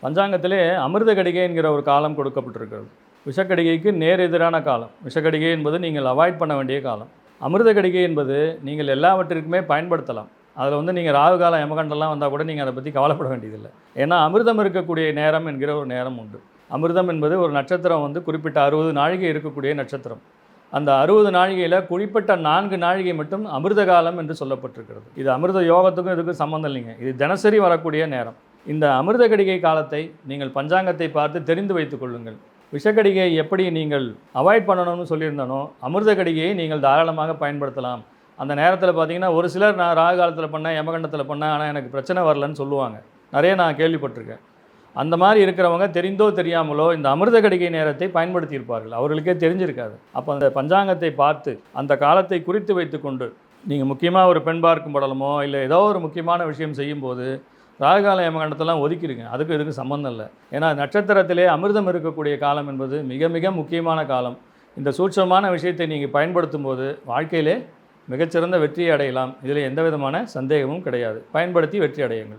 பஞ்சாங்கத்திலே அமிர்த கடிகை என்கிற ஒரு காலம் கொடுக்கப்பட்டிருக்கிறது. விஷக்கடிகைக்கு நேர் எதிரான காலம். விஷக்கடிகை என்பது நீங்கள் அவாய்ட் பண்ண வேண்டிய காலம். அமிர்த கடிகை என்பது நீங்கள் எல்லாவற்றிற்குமே பயன்படுத்தலாம். அதில் நீங்கள் ராகு காலம் யமகண்டம்லாம் வந்தால் கூட நீங்கள் அதை பற்றி கவலைப்பட வேண்டியதில்லை. ஏன்னா அமிர்தம் இருக்கக்கூடிய நேரம் என்கிற ஒரு நேரம் உண்டு. அமிர்தம் என்பது ஒரு நட்சத்திரம் குறிப்பிட்ட 60 நாழிகை இருக்கக்கூடிய நட்சத்திரம். அந்த 60 நாழிகையில் குறிப்பிட்ட 4 நாழிகை மட்டும் அமிர்த காலம் என்று சொல்லப்பட்டிருக்கிறது. இது அமிர்த யோகத்துக்கும் இதுக்கும் சம்மந்தம் இல்லைங்க. இது தினசரி வரக்கூடிய நேரம். இந்த அமிர்த கடிகை காலத்தை நீங்கள் பஞ்சாங்கத்தை பார்த்து தெரிந்து வைத்துக் கொள்ளுங்கள். விஷக்கடிகையை எப்படி நீங்கள் அவாய்ட் பண்ணணும்னு சொல்லியிருந்தானோ அமிர்த கடிகையை நீங்கள் தாராளமாக பயன்படுத்தலாம். அந்த நேரத்தில் பார்த்தீங்கன்னா ஒரு சிலர் நான் ராகு காலத்தில் பண்ணேன், யமகண்டத்தில் பண்ணேன், ஆனால் எனக்கு பிரச்சனை வரலன்னு சொல்லுவாங்க. நிறைய நான் கேள்விப்பட்டிருக்கேன். அந்த மாதிரி இருக்கிறவங்க தெரிந்தோ தெரியாமலோ இந்த அமிர்த கடிகை நேரத்தை பயன்படுத்தியிருப்பார்கள். அவர்களுக்கே தெரிஞ்சிருக்காது. அப்போ அந்த பஞ்சாங்கத்தை பார்த்து அந்த காலத்தை குறித்து வைத்து கொண்டு நீங்கள் முக்கியமாக ஒரு பெண் பார்க்கும் படலமோ இல்லை ஏதோ ஒரு முக்கியமான விஷயம் செய்யும்போது ராகுகால யமகண்டத்தெல்லாம் ஒதுக்கிடுங்க. இதுக்கு சம்மந்தம் இல்லை. ஏன்னா நட்சத்திரத்திலே அமிர்தம் இருக்கக்கூடிய காலம் என்பது மிக மிக முக்கியமான காலம். இந்த சூட்சமான விஷயத்தை நீங்கள் பயன்படுத்தும் போது வாழ்க்கையிலே மிகச்சிறந்த வெற்றியை அடையலாம். இதில் எந்த விதமான சந்தேகமும் கிடையாது. பயன்படுத்தி வெற்றி அடையுங்கள்.